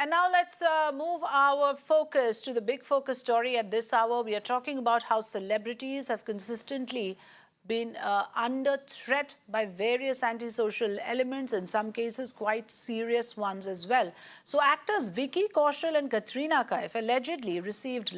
And now let's move our focus to the big focus story at this hour. We are talking about how celebrities have consistently been under threat by various antisocial elements, in some cases quite serious ones as well. So actors Vicky Kaushal and Katrina Kaif allegedly received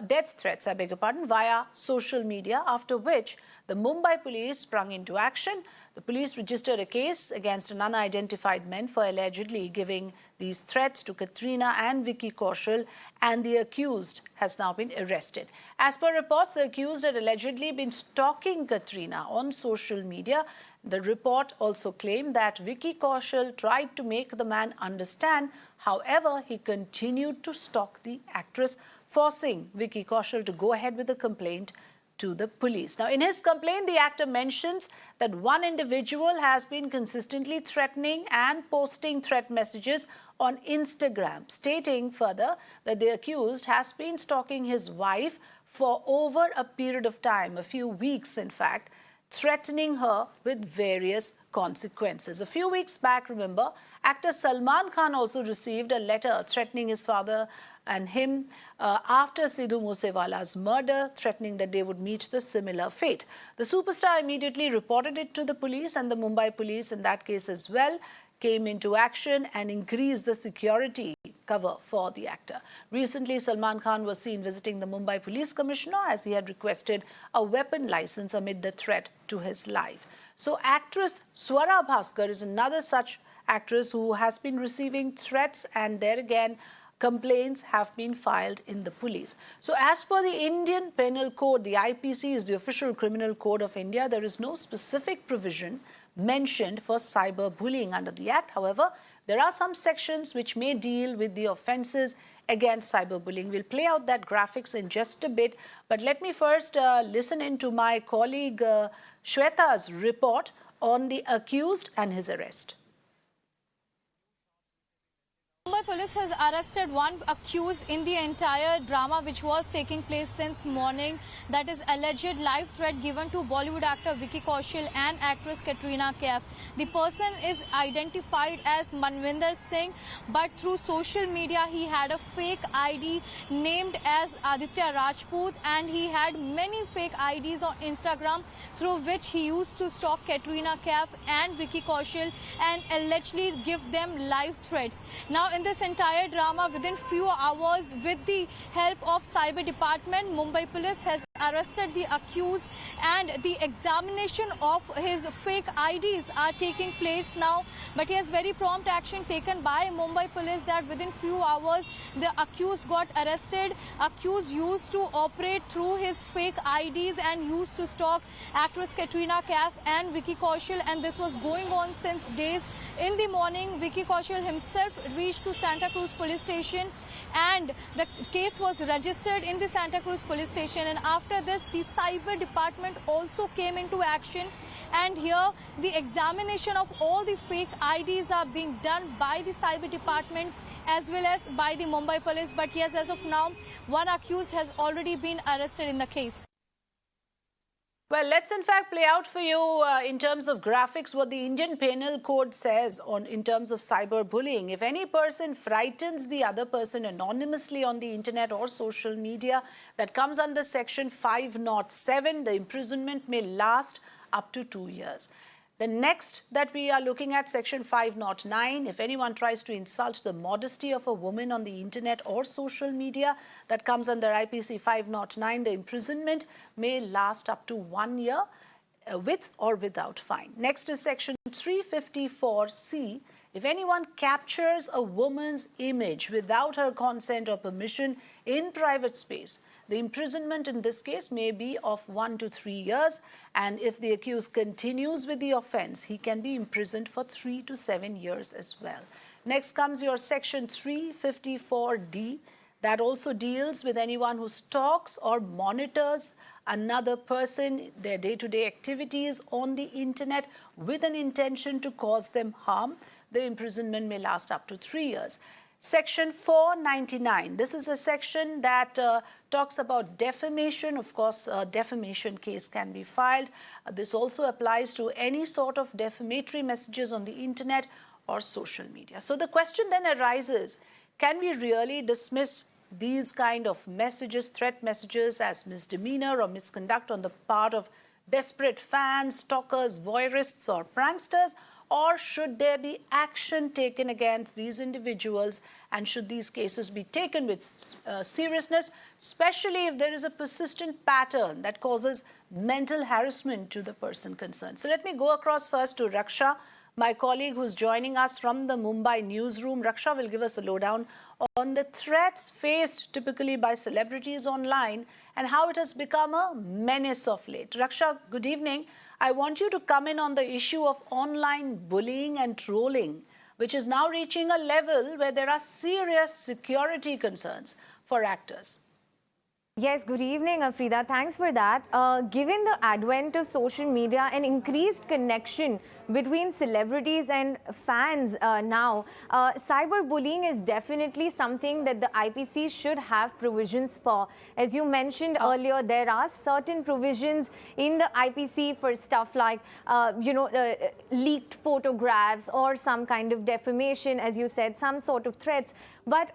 death threats, I beg your pardon, via social media, after which the Mumbai police sprung into action. The police registered a case against an unidentified man for allegedly giving these threats to Katrina and Vicky Kaushal, and the accused has now been arrested. As per reports, the accused had allegedly been stalking Katrina on social media. The report also claimed that Vicky Kaushal tried to make the man understand. However, he continued to stalk the actress, forcing Vicky Kaushal to go ahead with the complaint to the police. Now, in his complaint, the actor mentions that one individual has been consistently threatening and posting threat messages on Instagram, stating further that the accused has been stalking his wife for over a period of time, a few weeks in fact, threatening her with various consequences. A few weeks back, remember, actor Salman Khan also received a letter threatening his father and him after Sidhu Moosewala's murder, threatening that they would meet the similar fate. The superstar immediately reported it to the police, and the Mumbai police in that case as well came into action and increased the security cover for the actor. Recently, Salman Khan was seen visiting the Mumbai police commissioner as he had requested a weapon license amid the threat to his life. So actress Swara Bhaskar is another such actress who has been receiving threats, and there again complaints have been filed in the police. So as per the Indian Penal Code, the IPC is the official criminal code of India. There is no specific provision mentioned for cyberbullying under the Act. However, there are some sections which may deal with the offences against cyberbullying. We'll play out that graphics in just a bit. But let me first listen in to my colleague Shweta's report on the accused and his arrest. Mumbai police has arrested one accused in the entire drama which was taking place since morning. That is alleged live threat given to Bollywood actor Vicky Kaushal and actress Katrina Kaif. The person is identified as Manvinder Singh, but through social media he had a fake ID named as Aditya Rajput, and he had many fake IDs on Instagram through which he used to stalk Katrina Kaif and Vicky Kaushal and allegedly give them live threats. Now, in this entire drama, within few hours, with the help of Cyber Department, Mumbai police has arrested the accused, and the examination of his fake IDs are taking place now. But yes, very prompt action taken by Mumbai police that within few hours the accused got arrested. Accused used to operate through his fake IDs and used to stalk actress Katrina Kaif and Vicky Kaushal, and this was going on since days. In the morning, Vicky Kaushal himself reached to Santa Cruz police station, and the case was registered in the Santa Cruz police station. And after this, the Cyber Department also came into action, and here the examination of all the fake IDs are being done by the Cyber Department as well as by the Mumbai police. But yes, as of now, one accused has already been arrested in the case. Well, let's in fact play out for you in terms of graphics what the Indian Penal Code says in terms of cyberbullying. If any person frightens the other person anonymously on the internet or social media, that comes under section 507. The imprisonment may last up to 2 years. The next that we are looking at, section 509, if anyone tries to insult the modesty of a woman on the internet or social media, that comes under IPC 509. The imprisonment may last up to 1 year with or without fine. Next is section 354C. If anyone captures a woman's image without her consent or permission in private space, the imprisonment in this case may be of 1 to 3 years, and if the accused continues with the offence, he can be imprisoned for 3 to 7 years as well. Next comes your section 354D. That also deals with anyone who stalks or monitors another person, their day-to-day activities on the internet with an intention to cause them harm. The imprisonment may last up to 3 years. Section 499, this is a section that talks about defamation. Of course, a defamation case can be filed. This also applies to any sort of defamatory messages on the internet or social media. So the question then arises, can we really dismiss these kind of messages, threat messages, as misdemeanor or misconduct on the part of desperate fans, stalkers, voyeurists or pranksters? Or should there be action taken against these individuals, and should these cases be taken with seriousness, especially if there is a persistent pattern that causes mental harassment to the person concerned? So let me go across first to Raksha, my colleague who's joining us from the Mumbai newsroom. Raksha will give us a lowdown on the threats faced typically by celebrities online and how it has become a menace of late. Raksha, good evening. I want you to come in on the issue of online bullying and trolling, which is now reaching a level where there are serious security concerns for actors. Yes, good evening, Afrida. Thanks for that. Given the advent of social media and increased connection between celebrities and fans now, cyberbullying is definitely something that the IPC should have provisions for. As you mentioned earlier, there are certain provisions in the IPC for stuff like, leaked photographs or some kind of defamation, as you said, some sort of threats. But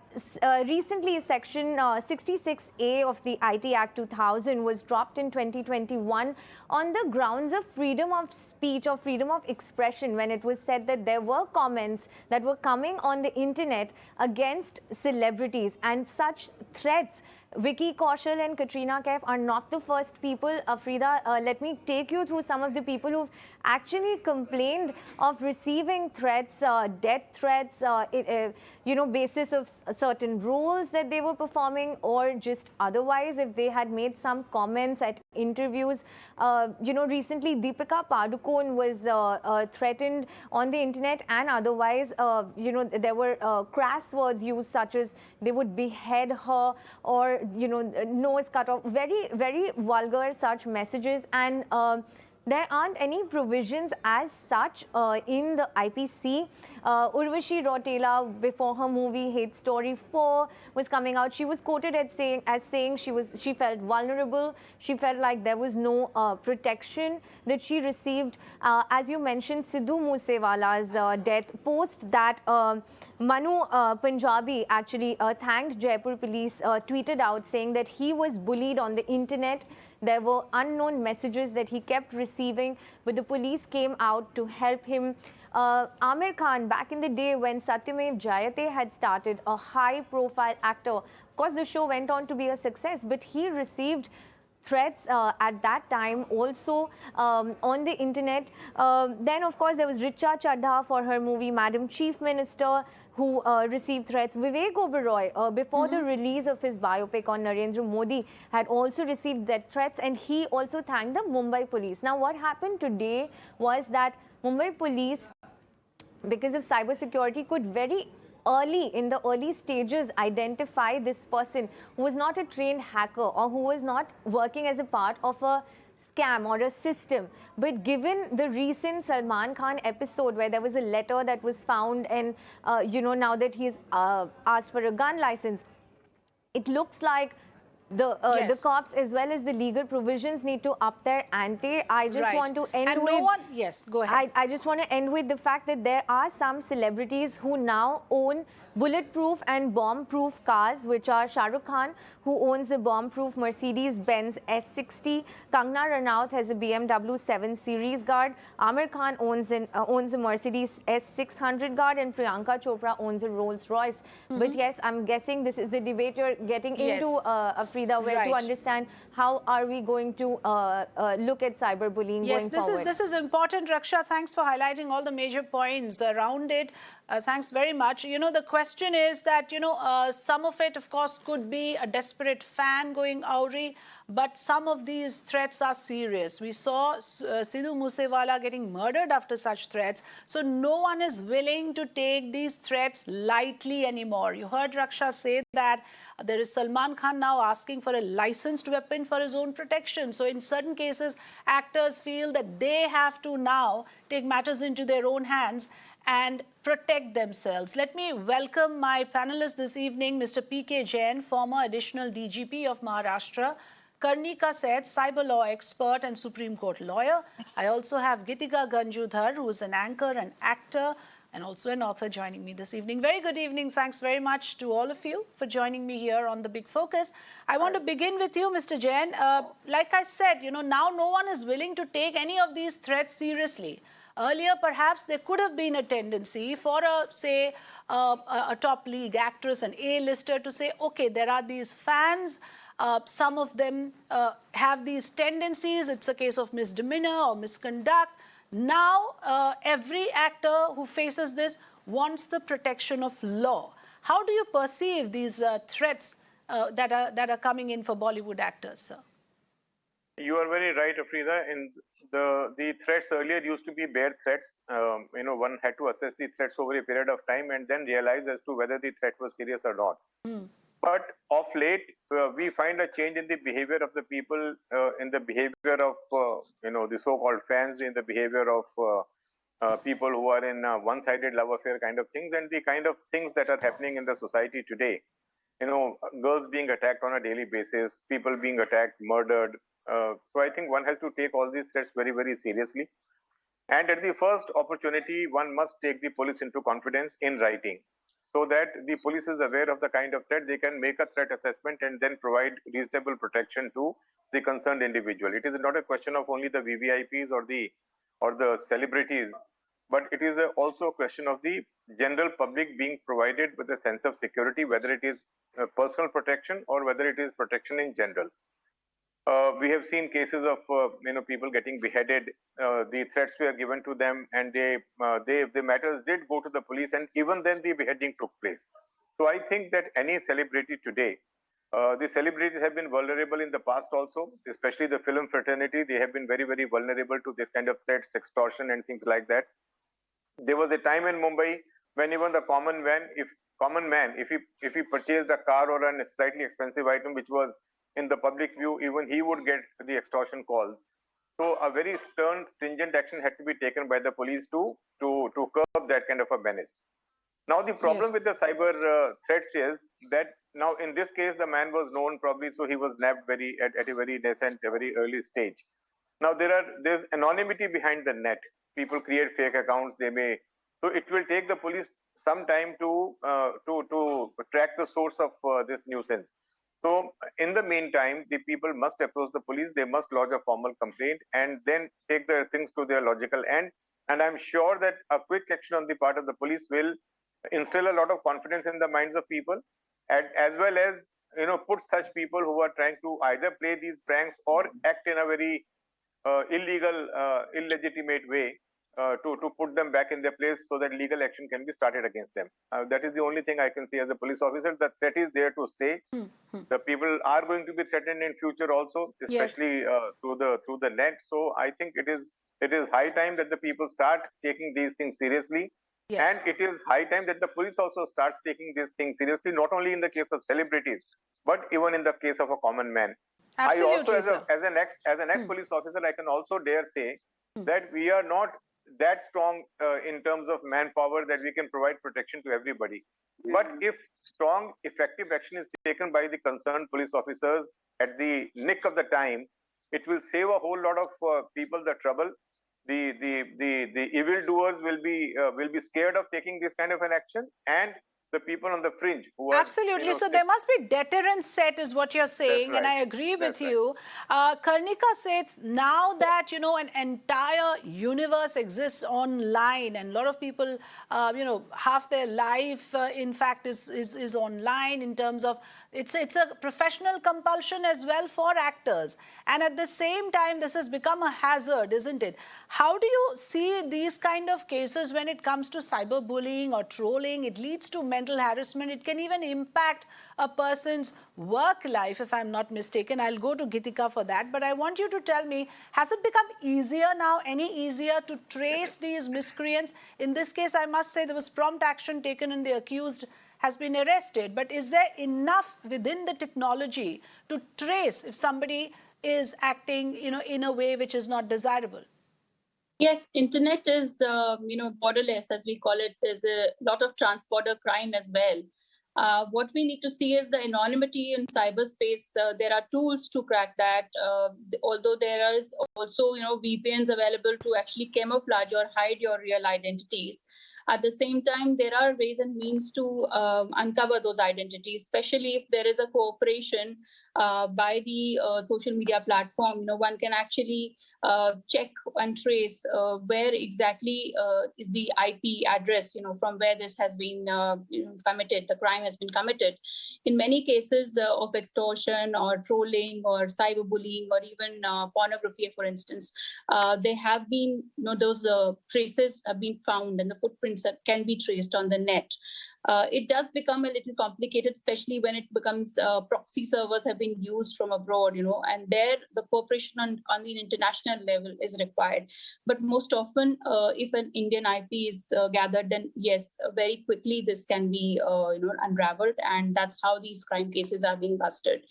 recently, Section 66A of the IT Act 2000 was dropped in 2021 on the grounds of freedom of speech or freedom of expression, when it was said that there were comments that were coming on the internet against celebrities, and such threats. Vicky Kaushal and Katrina Kaif are not the first people. Afrida, let me take you through some of the people who've actually complained of receiving threats, death threats, basis of certain roles that they were performing, or just otherwise if they had made some comments at interviews. Recently Deepika Padukone was threatened on the internet and otherwise. There were crass words used, such as they would behead her, or nose cut off, very, very vulgar such messages. And there aren't any provisions as such in the IPC. Urvashi Rautela, before her movie Hate Story 4 was coming out, she was quoted as saying she felt vulnerable. She felt like there was no protection that she received. As you mentioned, Sidhu Moosewala's death, post that Manu Punjabi actually thanked Jaipur police, tweeted out saying that he was bullied on the internet. There were unknown messages that he kept receiving, but the police came out to help him. Amir Khan, back in the day when Satyamev Jayate had started, a high-profile actor, of course the show went on to be a success, but he received threats at that time also on the internet. Then of course there was Richa Chadha for her movie Madam Chief Minister, who received threats. Vivek Oberoi, before the release of his biopic on Narendra Modi, had also received that threats, and he also thanked the Mumbai police. Now what happened today was that Mumbai police, because of cybersecurity, could very early, in the early stages, identify this person who was not a trained hacker or who was not working as a part of a scam or a system. But given the recent Salman Khan episode where there was a letter that was found, and now that he's asked for a gun license, it looks like the cops as well as the legal provisions need to up their ante. I just want to end with... Yes, go ahead. I just want to end with the fact that there are some celebrities who now own bulletproof and bomb-proof cars, which are Shah Rukh Khan, who owns a bomb-proof Mercedes-Benz S60. Kangana Ranaut has a BMW 7 Series Guard. Amir Khan owns a Mercedes S600 Guard, and Priyanka Chopra owns a Rolls-Royce. But yes, I'm guessing this is the debate you're getting into, Afrida, where to understand how are we going to look at cyberbullying going forward. This is important, Raksha. Thanks for highlighting all the major points around it. Thanks very much. The question is that, some of it, of course, could be a desperate fan going awry, but some of these threats are serious. We saw Sidhu Moosewala getting murdered after such threats. So no one is willing to take these threats lightly anymore. You heard Raksha say that there is Salman Khan now asking for a licensed weapon for his own protection. So in certain cases, actors feel that they have to now take matters into their own hands and protect themselves. Let me welcome my panelists this evening, Mr. P.K. Jain, former additional DGP of Maharashtra, Karnika Seth, cyber law expert and Supreme Court lawyer. I also have Gitika Ganjudhar, who is an anchor and actor, and also an author joining me this evening. Very good evening. Thanks very much to all of you for joining me here on The Big Focus. I want to begin with you, Mr. Jain. Like I said, now no one is willing to take any of these threats seriously. Earlier, perhaps there could have been a tendency for, a top league actress, an A-lister, to say, okay, there are these fans, some of them have these tendencies, it's a case of misdemeanor or misconduct. Now, every actor who faces this wants the protection of law. How do you perceive these threats that are coming in for Bollywood actors, sir? You are very right, Afrida. In the threats earlier used to be bare threats. One had to assess the threats over a period of time and then realize as to whether the threat was serious or not. But of late, we find a change in the behavior of the people, in the behavior of the so-called fans, in the behavior of people who are in one-sided love affair kind of things, and the kind of things that are happening in the society today. Girls being attacked on a daily basis, people being attacked, murdered. So I think one has to take all these threats very, very seriously. And at the first opportunity, one must take the police into confidence in writing, so that the police is aware of the kind of threat. They can make a threat assessment and then provide reasonable protection to the concerned individual. It is not a question of only the VVIPs or the celebrities, but it is also a question of the general public being provided with a sense of security, whether it is personal protection or whether it is protection in general. We have seen cases of people getting beheaded. The threats were given to them, and the matters did go to the police, and even then the beheading took place. So I think that any celebrity today, the celebrities have been vulnerable in the past also, especially the film fraternity. They have been very, very vulnerable to this kind of threats, extortion, and things like that. There was a time in Mumbai when even the common man, if he purchased a car or a slightly expensive item which was in the public view, even he would get the extortion calls. So a very stern, stringent action had to be taken by the police to curb that kind of a menace. Now the problem with the cyber threats is that now in this case the man was known probably, so he was nabbed at a very nascent, a very early stage. Now there's anonymity behind the net. People create fake accounts. So it will take the police some time to track the source of this nuisance. So in the meantime, the people must approach the police. They must lodge a formal complaint and then take the things to their logical end. And I'm sure that a quick action on the part of the police will instill a lot of confidence in the minds of people, and as well as put such people who are trying to either play these pranks or act in a very illegal, illegitimate way, to put them back in their place so that legal action can be started against them. That is the only thing I can say as a police officer. The threat is there to stay. The people are going to be threatened in future also, especially through the net. So I think it is high time that the people start taking these things seriously. And it is high time that the police also starts taking these things seriously, not only in the case of celebrities, but even in the case of a common man. Absolutely, I also, as an ex-police officer, I can also dare say that we are not that strong in terms of manpower that we can provide protection to everybody. But if strong, effective action is taken by the concerned police officers at the nick of the time, it will save a whole lot of people the trouble. The evildoers will be scared of taking this kind of an action, and the people on the fringe who are absolutely. So there must be deterrent set, is what you're saying, right. and I agree with you. Karnika says now that an entire universe exists online, and a lot of people, half their life, in fact, is online in terms of it's a professional compulsion as well for actors, and at the same time this has become a hazard, isn't it? How do you see these kind of cases when it comes to cyberbullying or trolling? It leads to mental harassment. It can even impact a person's work life, if I'm not mistaken. I'll go to Gitika for that, but I want you to tell me, has it become easier now, any easier to trace these miscreants? In this case, I must say there was prompt action taken and the accused has been arrested, but is there enough within the technology to trace if somebody is acting, in a way which is not desirable? Yes, internet is, borderless, as we call it. There's a lot of trans-border crime as well. What we need to see is the anonymity in cyberspace. There are tools to crack that, although there is also, VPNs available to actually camouflage or hide your real identities. At the same time, there are ways and means to uncover those identities, especially if there is a cooperation by the social media platform. One can actually check and trace where exactly is the IP address, from where this has been committed, the crime has been committed. In many cases of extortion or trolling or cyberbullying or even pornography, for instance, they have been, those traces have been found and the footprints can be traced on the net. It does become a little complicated, especially when it becomes proxy servers have been used from abroad, and there the cooperation on the international level is required. But most often, if an Indian IP is gathered, then yes, very quickly this can be unraveled, and that's how these crime cases are being busted.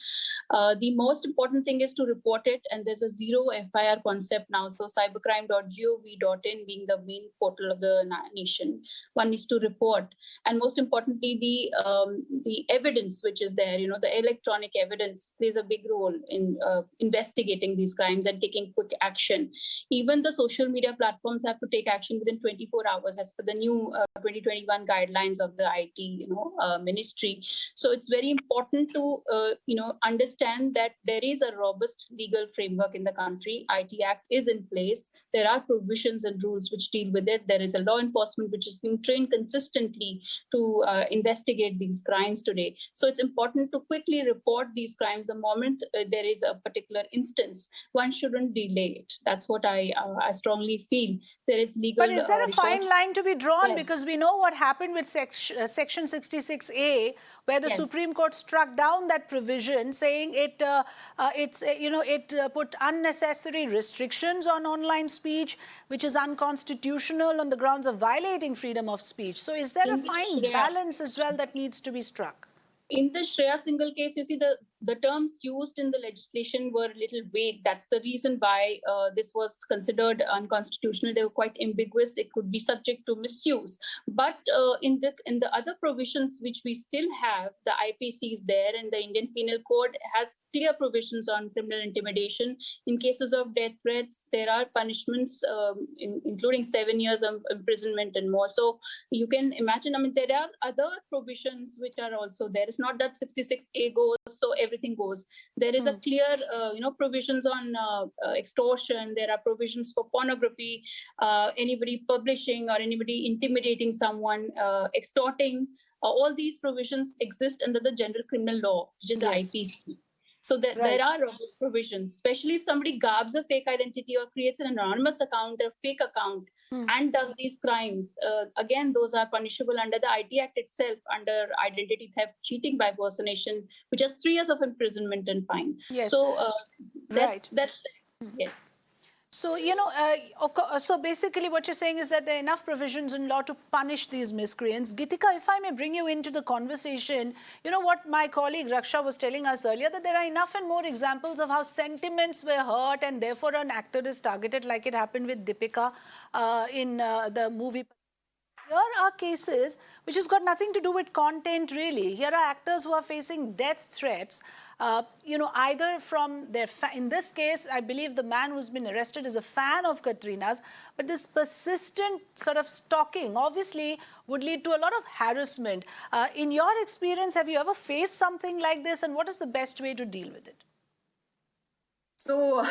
The most important thing is to report it, and there's a zero FIR concept now. So cybercrime.gov.in being the main portal of the nation, one needs to report, and most importantly, the evidence which is there, the electronic evidence plays a big role in investigating these crimes and taking quick action. Even the social media platforms have to take action within 24 hours as per the new 2021 guidelines of the IT ministry. So it's very important to understand that there is a robust legal framework in the country. IT Act is in place. There are provisions and rules which deal with it. There is a law enforcement which is being trained consistently to investigate these crimes today. So it's important to quickly report these crimes the moment there is a particular instance. One shouldn't delay it. That's what I strongly feel. There is legal. But is there a fine line to be drawn? Yes. Because we know what happened with Section 66A, where the Yes. Supreme Court struck down that provision, saying it put unnecessary restrictions on online speech, which is unconstitutional on the grounds of violating freedom of speech. So is there a fine balance as well that needs to be struck? In the Shreya Singhal case, you see the terms used in the legislation were a little vague. That's the reason why this was considered unconstitutional. They were quite ambiguous. It could be subject to misuse. But in the other provisions which we still have, the IPC is there, and the Indian Penal Code has clear provisions on criminal intimidation. In cases of death threats, there are punishments, including 7 years of imprisonment and more. So you can imagine, there are other provisions which are also there. It's not that 66A goes, so everything goes. There is a clear, provisions on extortion. There are provisions for pornography, anybody publishing or anybody intimidating someone, extorting. All these provisions exist under the General Criminal Law, which is the IPC. So there are robust provisions, especially if somebody garbs a fake identity or creates an anonymous account, a fake account, and does these crimes. Again, those are punishable under the IT Act itself, under identity theft, cheating by personation, which has 3 years of imprisonment and fine. Yes. So that's yes. So, of course, so basically what you're saying is that there are enough provisions in law to punish these miscreants. Gitika, if I may bring you into the conversation, what my colleague Raksha was telling us earlier, that there are enough and more examples of how sentiments were hurt and therefore an actor is targeted, like it happened with Deepika in the movie. Here are cases which has got nothing to do with content, really. Here are actors who are facing death threats, either from their... In this case, I believe the man who's been arrested is a fan of Katrina's, but this persistent sort of stalking obviously would lead to a lot of harassment. In your experience, have you ever faced something like this, and what is the best way to deal with it? So,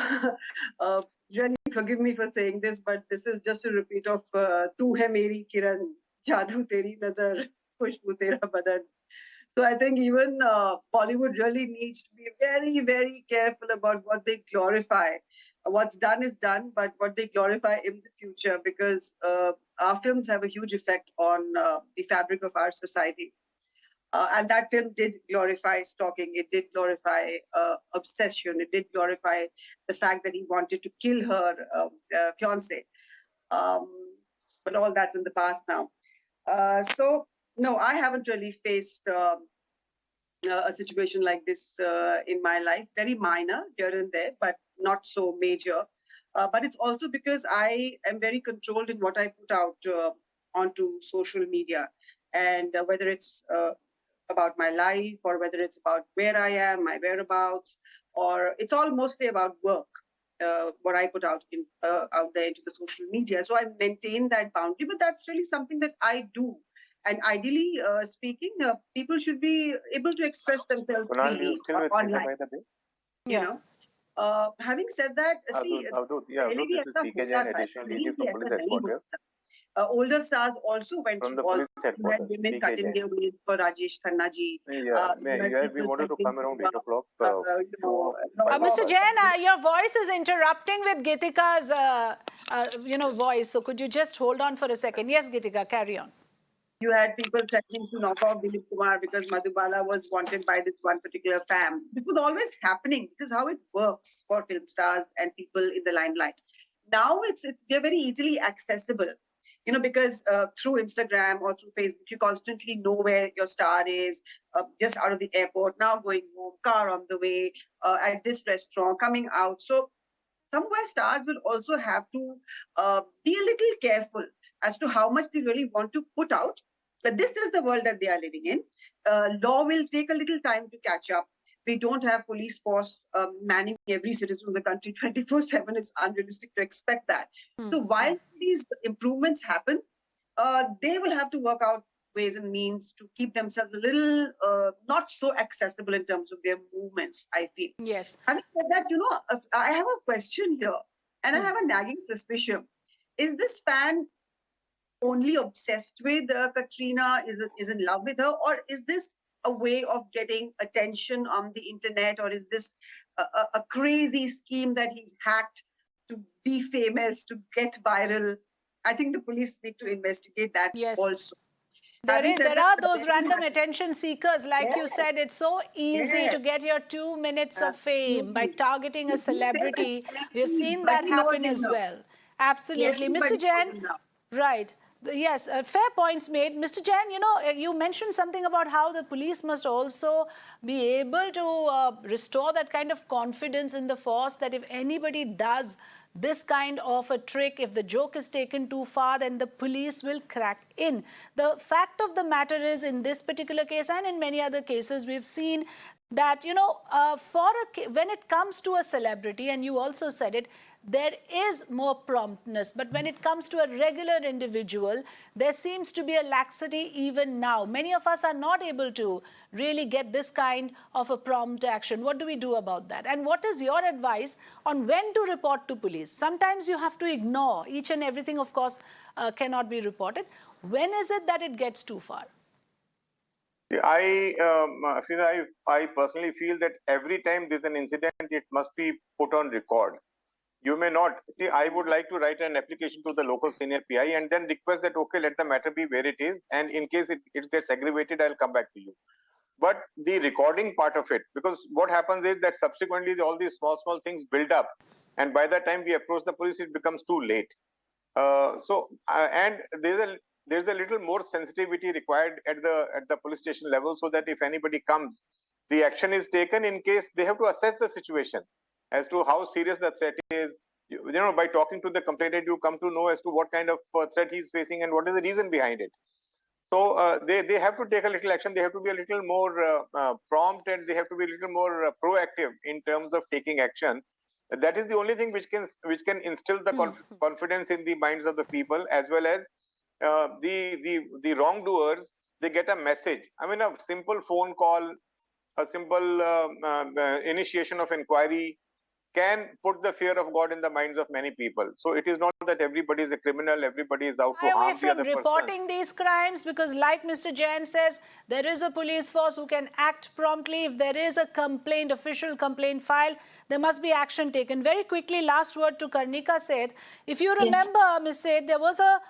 Jenny, forgive me for saying this, but this is just a repeat of Tu Hai Meri Kiran, Jadoo Teri Nazar, Khushboo Tera Badan. So I think even Bollywood really needs to be very, very careful about what they glorify. What's done is done, but what they glorify in the future, because our films have a huge effect on the fabric of our society. And that film did glorify stalking. It did glorify obsession. It did glorify the fact that he wanted to kill her fiancé. But all that's in the past now. So, no, I haven't really faced a situation like this in my life. Very minor here and there, but not so major. But it's also because I am very controlled in what I put out onto social media. And whether it's about my life, or whether it's about where I am, my whereabouts, or it's all mostly about work. what I put out there into the social media. So I maintain that boundary, but that's really something that I do. And ideally speaking, people should be able to express themselves Kunal, freely you still with online. by the way? You know. Having said that, see, this is PK Jain, additional DG from police headquarters. Older stars also went From the through all police headquarters, women PK cutting Jain. their ways for Rajesh Khanna ji. We wanted to come around 8 o'clock. Mr. Jain, your voice is interrupting with Geetika's, voice. So could you just hold on for a second? Yes, Geetika, carry on. You had people threatening to knock off Dilip Kumar because Madhubala was wanted by this one particular fam. This was always happening. This is how it works for film stars and people in the limelight. Now they're very easily accessible, because through Instagram or through Facebook, you constantly know where your star is, just out of the airport, now going home, car on the way, at this restaurant, coming out. So somewhere stars will also have to be a little careful as to how much they really want to put out. But this is the world that they are living in. Law will take a little time to catch up. We don't have police force manning every citizen of the country 24/7. It's unrealistic to expect that. So while these improvements happen, they will have to work out ways and means to keep themselves a little not so accessible in terms of their movements, I feel. Yes. Having said that, I have a question here, and I have a nagging suspicion. Is this fan only obsessed with Katrina, is in love with her, or is this a way of getting attention on the internet, or is this a crazy scheme that he's hacked to be famous, to get viral? I think the police need to investigate that also. There are those random attention seekers, like you said. It's so easy to get your 2 minutes of fame by targeting a celebrity. We've seen that happen as well. Absolutely. Mr. Jain, right. Yes, fair points made. Mr. Jain, you mentioned something about how the police must also be able to restore that kind of confidence in the force, that if anybody does this kind of a trick, if the joke is taken too far, then the police will crack in. The fact of the matter is, in this particular case and in many other cases, we've seen that, when it comes to a celebrity, and you also said it, there is more promptness. But when it comes to a regular individual, there seems to be a laxity even now. Many of us are not able to really get this kind of a prompt action. What do we do about that? And what is your advice on when to report to police? Sometimes you have to ignore. Each and everything, of course, cannot be reported. When is it that it gets too far? I personally feel that every time there's an incident, it must be put on record. You may not. See, I would like to write an application to the local senior PI and then request that, okay, let the matter be where it is. And in case it gets aggravated, I'll come back to you. But the recording part of it, because what happens is that subsequently all these small things build up. And by the time we approach the police, it becomes too late. And there's a little more sensitivity required at the police station level, so that if anybody comes, the action is taken. In case they have to assess the situation as to how serious the threat is. By talking to the complainant, you come to know as to what kind of threat he's facing and what is the reason behind it. So they have to take a little action. They have to be a little more prompt, and they have to be a little more proactive in terms of taking action. That is the only thing which can instill the confidence in the minds of the people, as well as the wrongdoers. They get a message. I mean, a simple phone call, a simple initiation of inquiry can put the fear of God in the minds of many people. So it is not that everybody is a criminal, everybody is out to harm the other person. Reporting these crimes, because like Mr. Jain says, there is a police force who can act promptly. If there is a complaint, official complaint filed, there must be action taken. Very quickly, last word to Karnika Seth. If you remember, Ms. Seth, there was a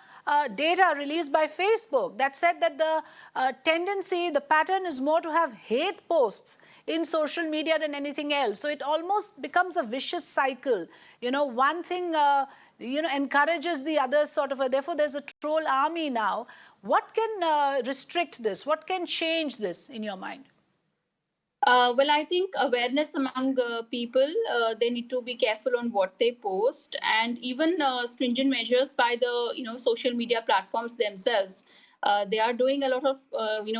data released by Facebook that said that the tendency, the pattern is more to have hate posts in social media than anything else. So it almost becomes a vicious cycle. One thing, encourages the other sort of. Therefore, there's a troll army now. What can restrict this? What can change this in your mind? Well, I think awareness among people, they need to be careful on what they post, and even stringent measures by the social media platforms themselves. They are doing a lot of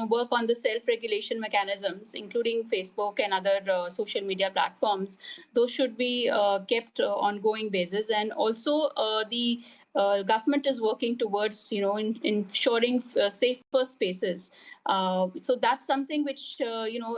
work on the self-regulation mechanisms, including Facebook and other social media platforms. Those should be kept ongoing basis, and also the government is working towards ensuring safer spaces. So that's something which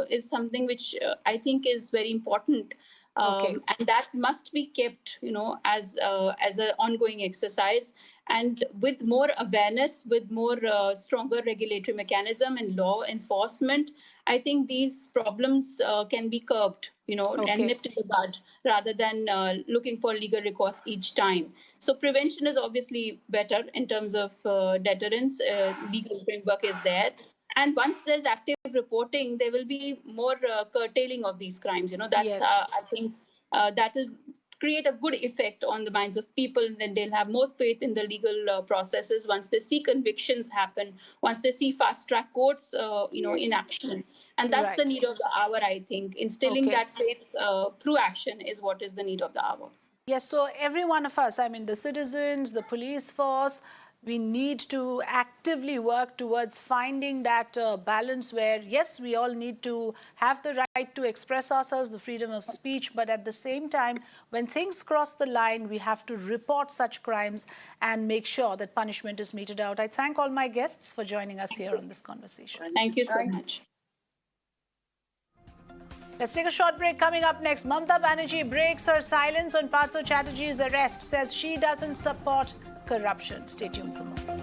is something which I think is very important. And that must be kept, as an ongoing exercise, and with more awareness, with more stronger regulatory mechanism and law enforcement. I think these problems can be curbed, and nipped in the bud, rather than looking for legal recourse each time. So prevention is obviously better in terms of deterrence. Legal framework is there. And once there's active reporting, there will be more curtailing of these crimes. That's I think that will create a good effect on the minds of people. Then they'll have more faith in the legal processes once they see convictions happen, once they see fast track courts, in action. And that's the need of the hour, I think. Instilling that faith through action is what is the need of the hour. Yes, so every one of us, I mean, the citizens, the police force, we need to actively work towards finding that balance where, yes, we all need to have the right to express ourselves, the freedom of speech, but at the same time, when things cross the line, we have to report such crimes and make sure that punishment is meted out. I thank all my guests for joining us here on this conversation. Thank you so much. Let's take a short break. Coming up next, Mamata Banerjee breaks her silence on Partho Chatterjee's arrest, says she doesn't support corruption. Stay tuned for more.